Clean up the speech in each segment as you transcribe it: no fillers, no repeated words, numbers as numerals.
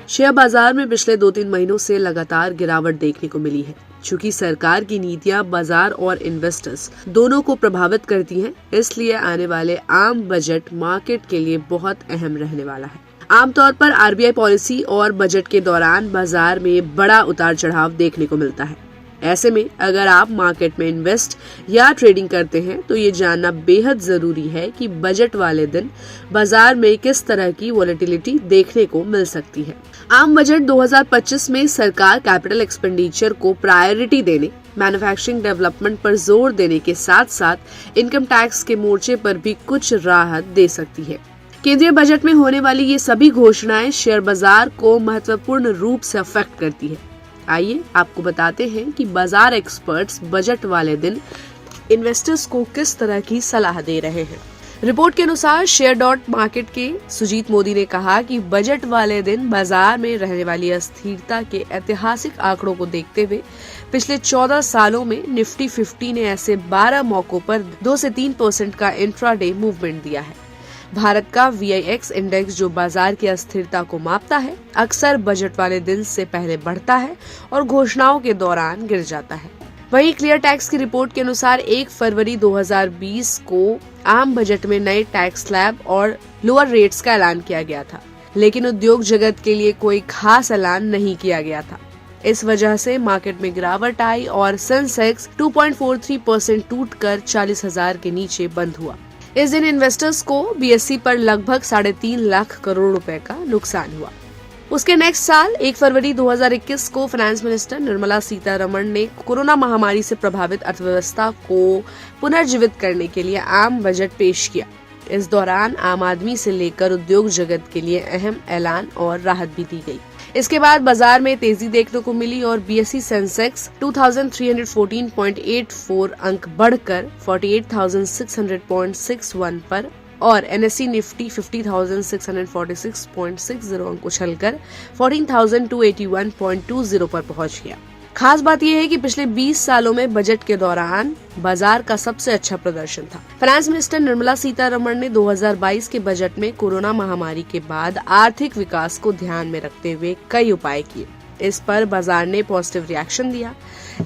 Share बाजार में पिछले 2-3 महीनों से लगातार गिरावट देखने को मिली है। चूंकि सरकार की नीतियां बाजार और इन्वेस्टर्स दोनों को प्रभावित करती हैं, इसलिए आने वाले आम बजट मार्केट के लिए बहुत अहम रहने वाला है। आमतौर पर आरबीआई पॉलिसी और बजट के दौरान बाजार में बड़ा उतार चढ़ाव देखने को मिलता है। ऐसे में अगर आप मार्केट में इन्वेस्ट या ट्रेडिंग करते हैं तो ये जानना बेहद जरूरी है कि बजट वाले दिन बाजार में किस तरह की वोलेटिलिटी देखने को मिल सकती है। आम बजट 2025 में सरकार कैपिटल एक्सपेंडिचर को प्रायोरिटी देने, मैन्युफैक्चरिंग डेवलपमेंट पर जोर देने के साथ साथ इनकम टैक्स के मोर्चे पर भी कुछ राहत दे सकती है। केंद्रीय बजट में होने वाली ये सभी घोषणाएं शेयर बाजार को महत्वपूर्ण रूप से अफेक्ट करती है। आइए आपको बताते हैं कि बाजार एक्सपर्ट्स बजट वाले दिन इन्वेस्टर्स को किस तरह की सलाह दे रहे हैं। रिपोर्ट के अनुसार शेयर.मार्केट के सुजीत मोदी ने कहा कि बजट वाले दिन बाजार में रहने वाली अस्थिरता के ऐतिहासिक आंकड़ों को देखते हुए पिछले 14 सालों में निफ्टी 50 ने ऐसे 12 मौकों पर 2 से 3% का इंट्राडे मूवमेंट दिया है। भारत का VIX इंडेक्स जो बाजार की अस्थिरता को मापता है, अक्सर बजट वाले दिन से पहले बढ़ता है और घोषणाओं के दौरान गिर जाता है। वहीं क्लियर टैक्स की रिपोर्ट के अनुसार 1 फरवरी 2020 को आम बजट में नए टैक्स स्लैब और लोअर रेट्स का ऐलान किया गया था, लेकिन उद्योग जगत के लिए कोई खास ऐलान नहीं किया गया था। इस वजह से मार्केट में गिरावट आई और सेंसेक्स 2.43% टूटकर 40,000 के नीचे बंद हुआ। इस दिन इन्वेस्टर्स को BSE पर लगभग 3.5 लाख करोड़ रुपए का नुकसान हुआ। उसके नेक्स्ट साल 1 फरवरी 2021 को फाइनेंस मिनिस्टर निर्मला सीतारमण ने कोरोना महामारी से प्रभावित अर्थव्यवस्था को पुनर्जीवित करने के लिए आम बजट पेश किया। इस दौरान आम आदमी से लेकर उद्योग जगत के लिए अहम ऐलान और राहत भी दी गई। इसके बाद बाजार में तेजी देखने को मिली और BSE सेंसेक्स 2314.84 अंक बढ़कर 48,600.61 पर और NSE निफ्टी 50,646.60 अंक उछलकर 14,281.20 पर पहुंच गया। खास बात यह है कि पिछले 20 सालों में बजट के दौरान बाजार का सबसे अच्छा प्रदर्शन था। फाइनेंस मिनिस्टर निर्मला सीतारमण ने 2022 के बजट में कोरोना महामारी के बाद आर्थिक विकास को ध्यान में रखते हुए कई उपाय किए। इस पर बाजार ने पॉजिटिव रिएक्शन दिया।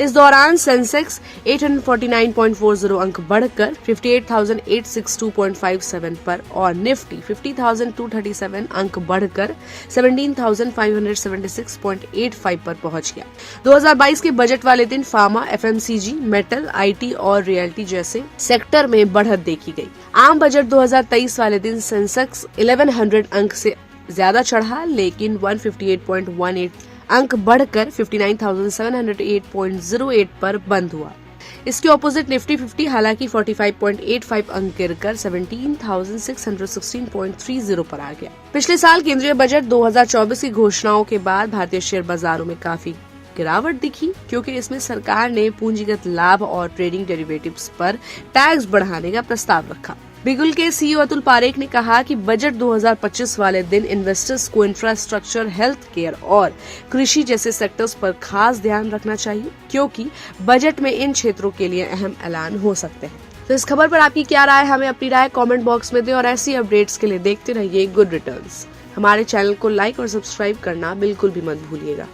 इस दौरान सेंसेक्स 849.40 अंक बढ़कर 58,862.57 पर और निफ्टी 50,237 अंक बढ़कर 17,576.85 पर पहुंच गया। 2022 के बजट वाले दिन फार्मा, FMCG, मेटल, IT और रियल्टी जैसे सेक्टर में बढ़त देखी गई। आम बजट 2023 वाले दिन सेंसेक्स 1100 अंक से ज्यादा चढ़ा, लेकिन 158.18 अंक बढ़कर 59,708.08 पर बंद हुआ। इसके ऑपोजिट निफ्टी 50 हालांकि 45.85 अंक गिरकर 17,616.30 पर आ गया। पिछले साल केंद्रीय बजट 2024 की घोषणाओं के बाद भारतीय शेयर बाजारों में काफी गिरावट दिखी, क्योंकि इसमें सरकार ने पूंजीगत लाभ और ट्रेडिंग डेरिवेटिव्स पर टैक्स बढ़ाने का प्रस्ताव रखा। बिगुल के CEO अतुल पारेख ने कहा कि बजट 2025 वाले दिन इन्वेस्टर्स को इंफ्रास्ट्रक्चर, हेल्थ केयर और कृषि जैसे सेक्टर्स पर खास ध्यान रखना चाहिए, क्योंकि बजट में इन क्षेत्रों के लिए अहम ऐलान हो सकते हैं। तो इस खबर पर आपकी क्या राय, हमें अपनी राय कमेंट बॉक्स में दें और ऐसी अपडेट्स के लिए देखते रहिए गुड रिटर्न्स। हमारे चैनल को लाइक और सब्सक्राइब करना बिल्कुल भी मत भूलिएगा।